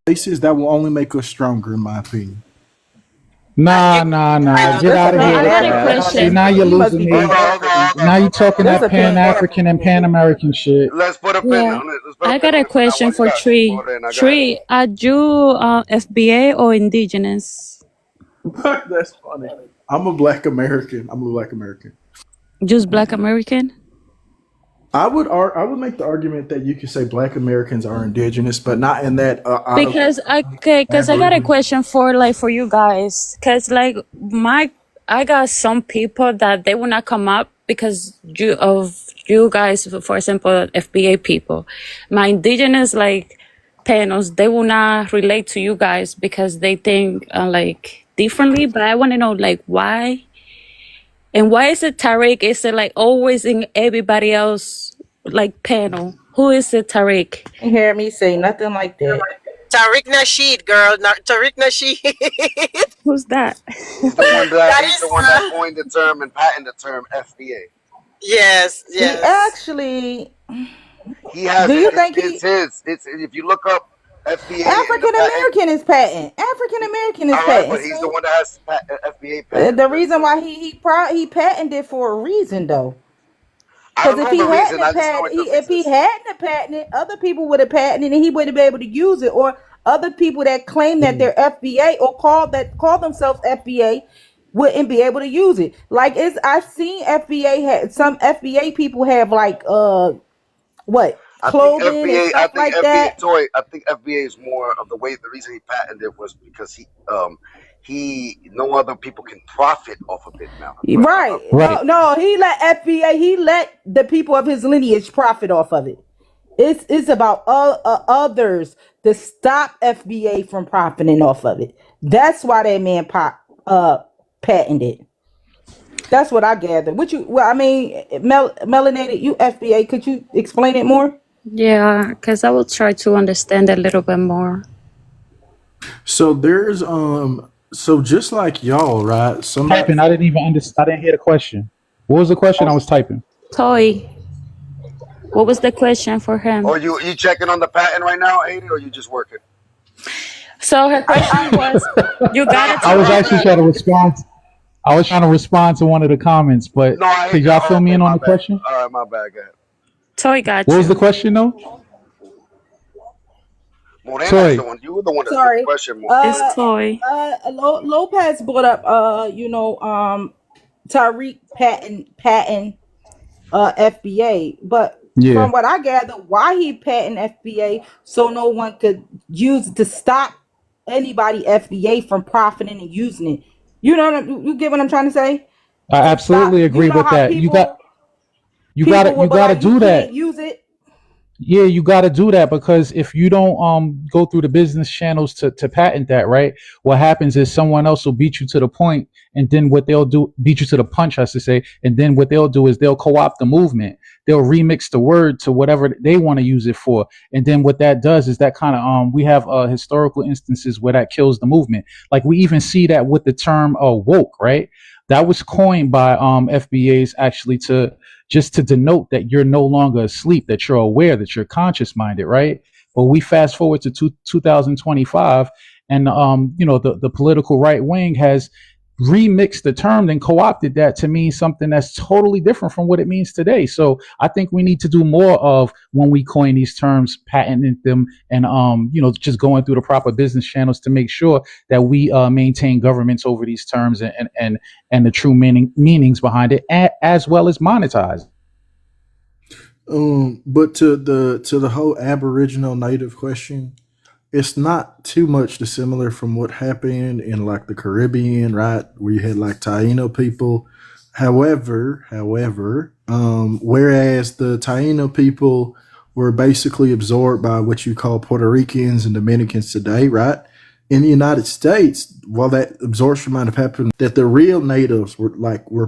Places that will only make us stronger, in my opinion. Nah, get out Listen, of man, here I with got a that. See, question. now you're he must losing be me. being Hold on, African. hold on, Now you hold on, talking hold This on. that a Pan Pan African and African Pan shit. American shit. Let's put a pin Yeah, on it. Let's put a I pin got on a it for now. question What you for got, Tree. Morena? Go ahead. Tree, are you FBA or indigenous? That's funny. I'm a black American. I'm a black American. Just Black American? I would make the argument that you could say black Americans are indigenous, but not in that out of Because I got a Aboriginal. question for you guys. Because I got some people that they will not come up because you guys, for example, FBA people. My indigenous panels, they will not relate to you guys because they think differently. But I want to know why. And why is it Tariq? Is it always in everybody else panel? Who is it, Tariq? You hear me say nothing like that. Tariq Nasheed, girl. Tariq Nasheed. Who's that? That He's the is, one that coined the term and patented the term FBA. yes, He yes. actually, He has do it. you think It's he his. It's if you look up FBA in the African patent. American is patent? African American is All right, patent. but he's the See, one that has FBA patent. the reason why he patented for a reason though. I Because don't know the reason. I just know it if defeats he us. hadn't patented, other people would have patented and he wouldn't be able to use it. Or other people that claim that they're FBA or call themselves FBA wouldn't be able to use it. Like I've seen FBA had some FBA people have what I think clothing and FBA. I stuff think like FBA. that. Toy. I think FBA is more of the way. The reason he patented it was because he no other people can profit off of it now. Right. Right. No, he let FBA, he let the people of his lineage profit off of it. It's about others to stop FBA from profiting off of it. That's why that man patented. That's what I gather. Well, I mean, melanated, you FBA. Could you explain it more? Yeah, because I will try to understand a little bit more. So there's so just like y'all, right? Somebody Typing. I didn't even understand. I didn't hear the question. What was the question? I was typing. Toy, what was the question for Or him? you checking on the patent right now, Aiden, or you just working? So her question was, you gotta I No, was tell my us. actually bad. trying to respond. I was trying to respond to one of the comments, but No, I hear could you. y'all Oh, fill me okay, in on my the bad. question? All right, my bad. Go ahead. Toy What got was the you. question though? Morena is the Toy. one. You were the one that put the Sorry. question, It's Morena. Toy. Lopez brought up, Tariq patent FBA, but Yeah. from what I gather, why he patent FBA so no one could use it to stop anybody FBA from profiting and using it. You get what I'm trying to say? I To stop, absolutely agree with how that. people You will be gotta like, you do that. can't use it. Yeah, you got to do that because if you don't go through the business channels to patent that, right? What happens is someone else will beat you to the point, and then what they'll do, beat you to the punch, I should say, and then what they'll do is they'll co-opt the movement. They'll remix the word to whatever they want to use it for, and then what that does is that kind of we have historical instances where that kills the movement. Like we even see that with the term woke, right? That was coined by FBAs actually to just to denote that you're no longer asleep, that you're aware, that you're conscious minded, right? But we fast forward to 2025, and the political right wing has remixed the term and co-opted that to mean something that's totally different from what it means today. So I think we need to do more of when we coin these terms, patenting them, and just going through the proper business channels to make sure that we maintain governments over these terms and the true meanings behind it, as well as monetize. but to the whole Aboriginal native question, it's not too much dissimilar from what happened in like the Caribbean, right? Where you had like Taino people. Whereas the Taino people were basically absorbed by what you call Puerto Ricans and Dominicans today, right? In the United States, while that absorption might have happened, that the real natives were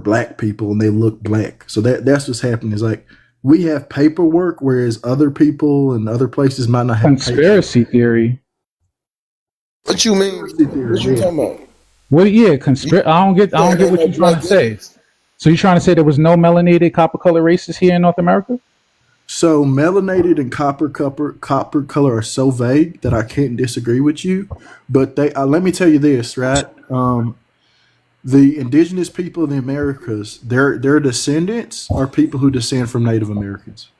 black people and they look black. So that's what's happening. Is like we have paperwork, whereas other people and other places might not have paperwork. Conspiracy theory. What you mean? What you Yeah. talking about? Well, yeah, I don't get Ain't what no you're trying black to say. niggas. So you're trying to say there was no melanated copper color races here in North America? So melanated and copper color are so vague that I can't disagree with you. But they let me tell you this, right? The indigenous people in the Americas, their descendants are people who descend from Native Americans.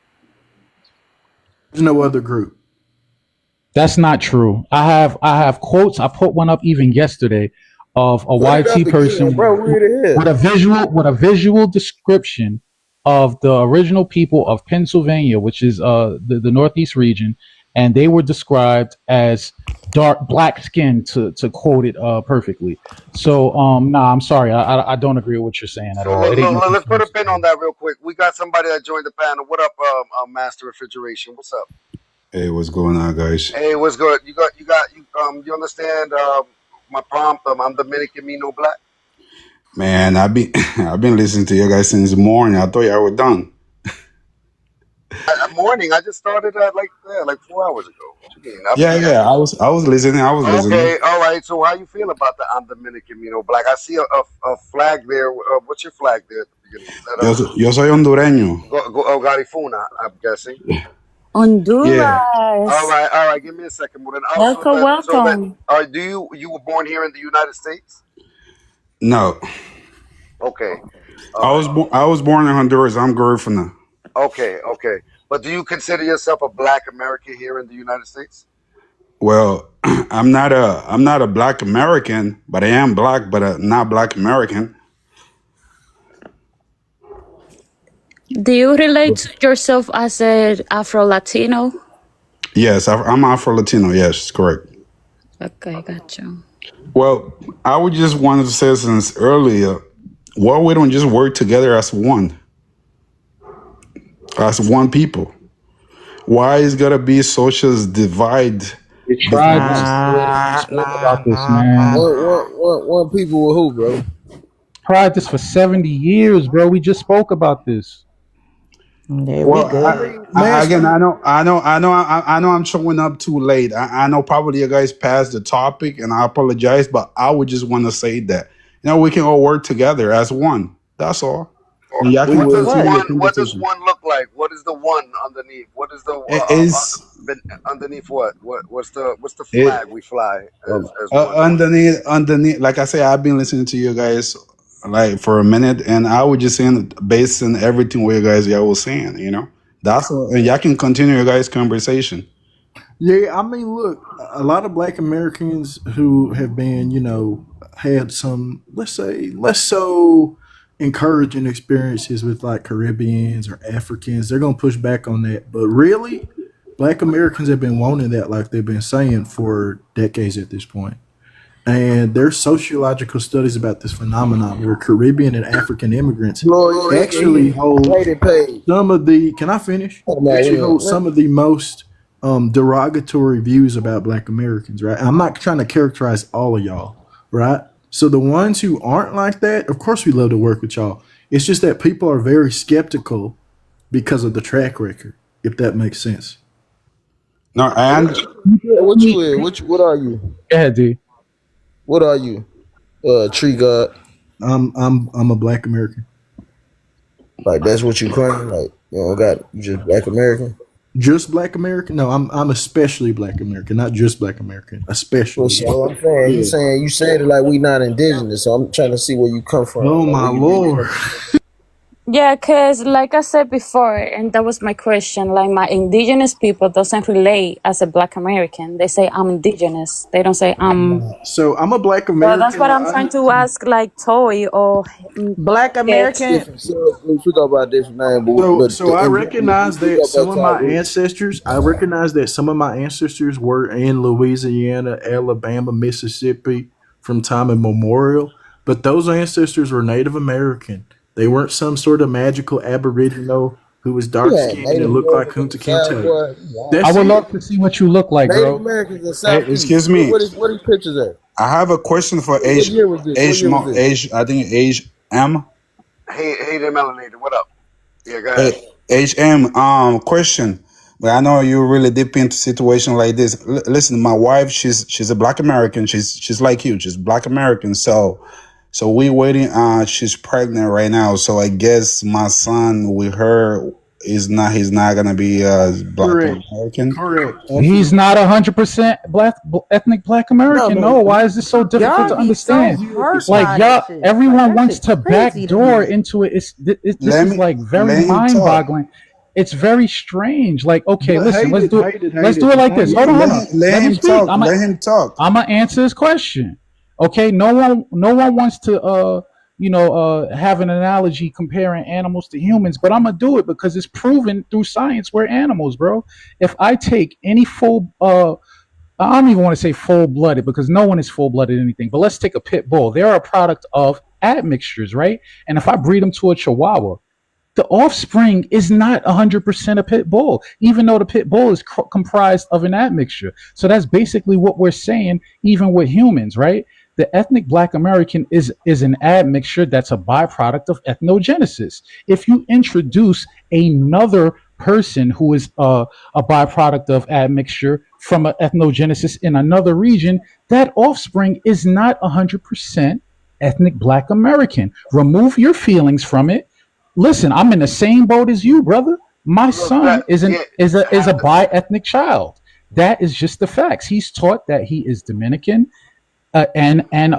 There's no other group. That's not true. I have quotes. I put one up even yesterday of a Put it up YT again, person bro. Read it with here. a visual description of the original people of Pennsylvania, which is the Northeast region, and they were described as dark black skin to quote it perfectly. So nah, I'm sorry, I don't agree with what you're saying at So all. It ain't no let's put a conspiracy pin on theory. that real quick. We got somebody that joined the panel. What up, Master Refrigeration? What's up? Hey, what's going on, guys? Hey, what's good? You understand my prompt? I'm Dominican, me no black. Man, I've been listening to you guys since morning. I thought y'all were done. Morning. I just started at like 4 hours ago. What you mean? I've been here. Yeah. I was listening. I was listening. Okay, all right. So how you feel about the I'm Dominican, me no black? I see a flag there. What's your flag there at the beginning? Is that Yo soy hondureño. Garifuna? I'm guessing. Yeah. Honduras. All right. Give me a second. Well, then, Welcome, welcome. you were born here in the United States? No, Okay, all right. I was born in Honduras. I'm Grift. Okay. But do you consider yourself a Black American here in the United States? Well, I'm not a Black American, but I am Black, but not Black American. Do you relate to yourself as an Afro Latino? Yes, I'm Afro Latino. Yes, correct. Okay, got you. Well, I would just wanted to say since earlier, why we don't just work together as one people? Why is gotta be social divide We tried between this us? already. We spoke about this, man. One people with who, bro? Tried this for 70 years, bro. We just spoke about this. Yeah, we Well, I good. mean, again, Master. I know I'm showing up too late. I know probably you guys passed the topic, and I apologize, but I would just want to say that we can all work together as one. That's all, and y'all We can What will does continue too. your one? What does conversation. one look like? What is the one underneath? What is the It's underneath what? What's the it flag we fly as one? underneath. Like I say, I've been listening to you guys like for a minute, and I was just saying based on everything what y'all was saying. That's all, and y'all can continue your guys' conversation. Yeah, I mean, look, a lot of Black Americans who have been, had some, let's say, less so encouraging experiences with like Caribbeans or Africans, they're gonna push back on that. But really, Black Americans have been wanting that, like they've been saying for decades at this point. And there's sociological studies about this phenomenon where Caribbean and African immigrants Gloria actually hold rated page. some of the. Can I finish? Come on, Actually, we hold on. some of the most derogatory views about Black Americans. Right. I'm not trying to characterize all of y'all. Right. So the ones who aren't like that, of course, we love to work with y'all. It's just that people are very skeptical because of the track record. If that makes sense. No, and What you is? What are you? Go ahead, D. What are you? Tree God. I'm a Black American. Like that's what you claim. Like you just Black American. Just Black American? No, I'm especially Black American, not just Black American. Well, Especially. so I'm saying you said it like we not indigenous. So I'm trying to see where you come from. Oh Like, my where you lord. Yeah, because like I said before, and that was my question, like my indigenous people doesn't relate as a Black American. They say I'm indigenous. They don't say I'm. So I'm a Black So that's American. what I'm trying to ask, like Toy or Black Sketch. American. different. So we talk about different name, but So I in recognize we that talk some about of my Tariq. ancestors. I recognize that some of my ancestors were in Louisiana, Alabama, Mississippi from time immemorial. But those ancestors were Native American. They weren't some sort of magical Aboriginal who was You dark had skinned Native and looked like Americans in Kunta the South, Kinte. boy. I That's would it. love to see what you look like, Native bro. Americans in hey, Southeast. excuse me. What these pictures at? I have a question for What year was this? What year was this? I think age M. Hey, there, melanated. What up? Yeah, go ahead. HM, question. But I know you're really deep into situation like this. Listen, my wife, she's a Black American. She's like you. She's Black American. So we waiting. She's pregnant right now. So I guess my son with her. He's not gonna be black Correct. American. Correct. He's Absolutely. not 100% ethnic Black No, American. no. No, why is this so difficult Y'all to be so understand? hurt Like by y'all, that shit. Like everyone that wants shit to crazy to backdoor me. into it. This Let is me like very let him talk. mind-boggling. It's very strange. Like, okay, But listen, hate it, hate it, let's hate do it. it like Now this. Hold you on, hold Let on. him let Let me him speak. talk. Let him talk. I'm gonna answer his question. Okay, no one wants to have an analogy comparing animals to humans, but I'm gonna do it because it's proven through science we're animals, bro. If I take any full I don't even want to say full-blooded because no one is full-blooded anything, but let's take a pit bull. They're a product of admixtures, right? And if I breed them to a chihuahua, the offspring is not 100% a pit bull, even though the pit bull is comprised of an admixture. So that's basically what we're saying, even with humans, right? The ethnic Black American is an admixture that's a byproduct of ethnogenesis. If you introduce another person who is a byproduct of admixture from an ethnogenesis in another region, that offspring is not 100% ethnic Black American. Remove your feelings from it. Listen, I'm in the same boat as you, brother. My Look, that son is yeah, a have to be. bi-ethnic child. That is just the facts. He's taught that he is Dominican and an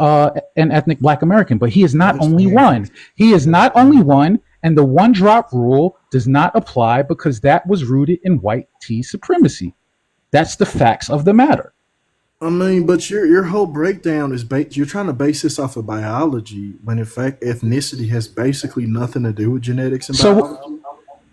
ethnic Black American, but he is not only understand. one. He is not only Understand. one, and the one drop rule does not apply because that was rooted in white tea supremacy. That's the facts of the matter. I mean, but your whole breakdown is you're trying to base this off of biology when in fact ethnicity has basically nothing to do with genetics and So, biology.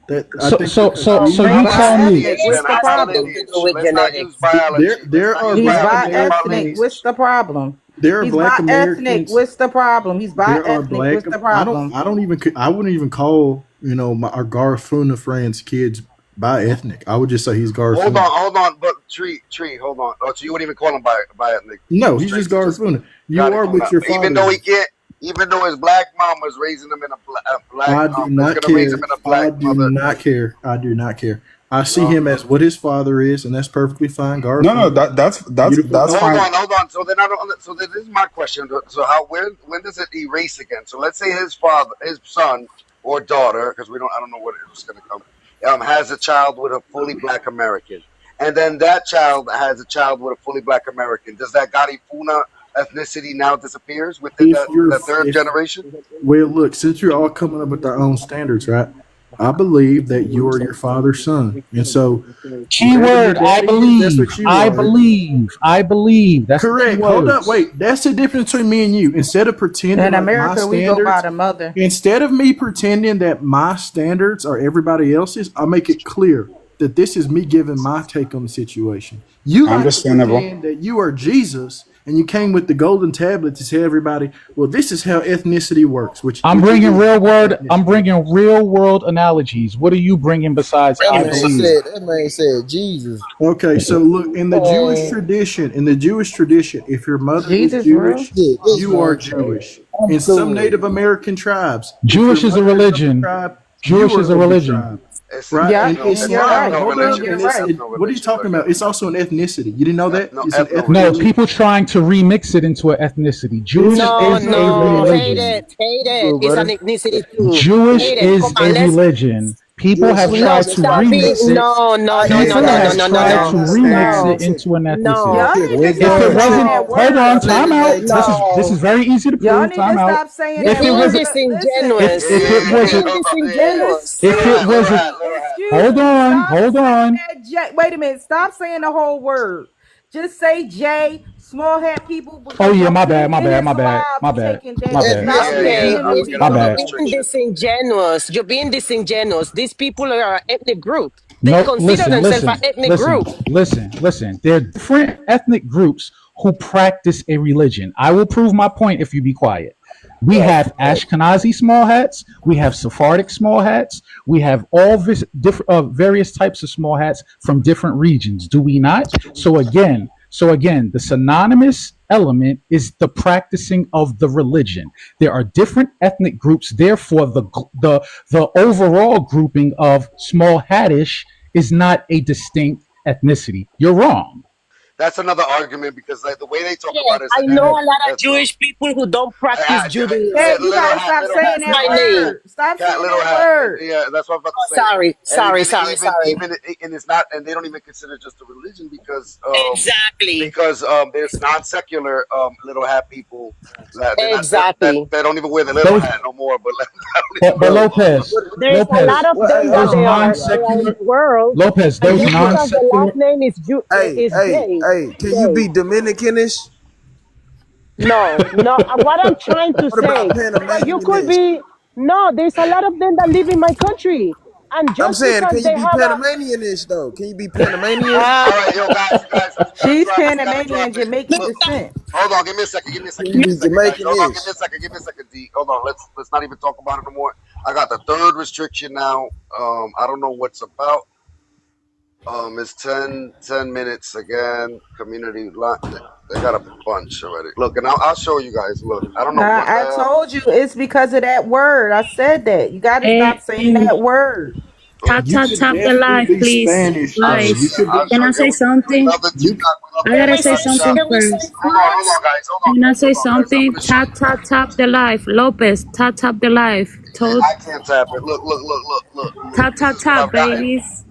That I so, think you're so, so, He's so No, you confused. let's tell say me. bi-ethnic. lineage What's then. the Let's say Nothing problem? to lineage. do with Let's not use genetics. There biology. Let's there not are use He's black biology. Let's talk bi-ethnic. Americans. What's the problem? There are He's black bi-ethnic. Americans. What's the problem? He's There are bi-ethnic. black. What's the problem? I don't even. I wouldn't even call our Garfuna friends kids bi ethnic. I would just say he's Garfuna. Hold on. But tree, hold on. Oh, so you wouldn't even call him by ethnic. You No, he's just straight to just Garfuna. You are Garifuna. what your Even father though he is. can't, even though his black mom was raising him in a black, I do is not gonna raise him care. in a black I do mother. not care. I do not care. I see No. him as what his father is, and that's perfectly fine. No, Garfuna, beautiful that's So father. fine. hold on. So then I don't. So then this is my question. So how when does it erase again? So let's say his father, his son or daughter, because we don't, I don't know what it was going to come, has a child with a fully black American, and then that child has a child with a fully black American. Does that Garifuna ethnicity now disappears within If you're, the third if generation? well, look, since you're all coming up with our own standards, right? I believe that you are your father's son, and so whatever your Keyword, I daddy is, that's believe. what you I are. believe. I believe. That's the key Correct. Hold up. words. Wait. That's the difference between me and you. Instead of pretending In like my America, we go by standards, the mother. instead of me pretending that my standards are everybody else's, I make it clear that this is me giving my take on the situation. You like to Understandable. pretend that you are Jesus and you came with the golden tablet to tell everybody, well, this is how ethnicity works, I'm which it bringing is real not how world. I'm ethnicity works. bringing real world analogies. What are you bringing besides That I Okay, man so believe? said. That man said Jesus. Okay, so look, Man, in the Jewish tradition, if your mother is Jesus real? Jewish, shit, this you are man crazy. Jewish. I'm In some cool. Native American tribes, if your Jewish is a mother is of the religion. tribe, you Jewish are is a of the religion. tribe, right? Yeah, And no, and it's you're that's not. right. no Hold And up. religion. you're And It's right. what are you talking religion. about? It's also an ethnicity. You didn't know that? No It's an ethno No, religion. ethno. people trying to remix it into an ethnicity. It's Jewish an No, is a no, ethno hate religion. it, religion. hate it. Bro, It's an brother. ethnicity too. Jewish Hate it. Come is a on, let's religion. People Jewish have is no tried to stop ethnicity. it. remix it. No, no, I no, get no, People no, that. no, have no, no, tried I to no, remix understand. it no, Listen, into an ethnicity. no. Y'all listen. need to Wait If till stop it I saying wasn't, that talk. hold on, word. Let time the out. man talk. This is No, very easy to Y'all prove. need to Time out. stop saying you're If that it being word. was, Listen, if disingenuous. if it Yeah, You're wasn't, being hold on. disingenuous. if it wasn't, Let her have. excuse hold me. on, Stop hold saying on. that J. Wait a minute. Stop saying the whole word. Just say J, small hat people, Oh because yeah, your my bad, point my in bad, this my bad, live my be bad, taken my down. bad, Stop Ethnicity. Okay, being I was you, gonna my go you're down bad. the being straight shit. disingenuous. You're being disingenuous. These people are an ethnic group. They No, consider listen, themselves an listen, ethnic listen, group. listen, listen. There are different ethnic groups who practice a religion. I will prove my point if you be quiet. We have Ashkenazi small hats. We have Sephardic small hats. We have all this different, various types of small hats from different regions. Do we not? So again, the synonymous element is the practicing of the religion. There are different ethnic groups. Therefore, the overall grouping of small hattish is not a distinct ethnicity. You're wrong. that's another argument because like the way they talk Yes, about it is I like know that. a lot of That's wrong. Jewish people who don't practice Yeah, Judaism. you Little gotta hat, stop little hat, saying That's that my little hat, name. word. Stop cat, saying little that hat. word. Yeah, that's what I'm about to Oh, say. And sorry. and it's not, and they don't even consider just a religion Exactly. because there's non secular little hat people that they're not Exactly. that don't even wear the little Those, hat no more, but like, I don't even but wear Bro, it no more. Lopez, what? There's a lot Lopez, of What? Hey, them hold that those on. they are in non-secular, the world, Lopez, and Can those you just put? because the non-secular. last name is Hey, is hey, gay, hey. is Can you gay. be Dominicanish? No, no. What I'm trying to What about say, you could Panamanianish? be. No, there's a lot of them that live in my country, and I'm just saying, because can you they be have a Panamanianish though? Can you be Panamanian? All right, yo, guys, She's we gotta drop Panamanian, it. Jamaican Look, descent. hold on, give me a second, Can you give me a be second, guys. Hold on, Jamaicanish? give me a second, D. Hold on, let's not even talk about it no more. I got the third restriction now. I don't know what's about. It's 10 minutes again. Community line. They got a bunch already. Look, and I'll show you guys. Look, I don't know what the I hell. told you it's because of that word. I said that. You gotta stop saying And that word. Look, tap, You tap, could tap the definitely live, be please, Spanish though. I'll You guys. could be Can show I you. say We something? love the you TikTok. We love I the Can gotta we say TikTok say? shop. something Can we say first. Hold on, words? guys. Can I say Hold on, guys. I'm something? gonna show Tap, you tap, guys. tap the live. Lopez, tap, tap the live. Man, Told, I can't tap it. Look. tap, tap, This is what tap, I've gotten. babies.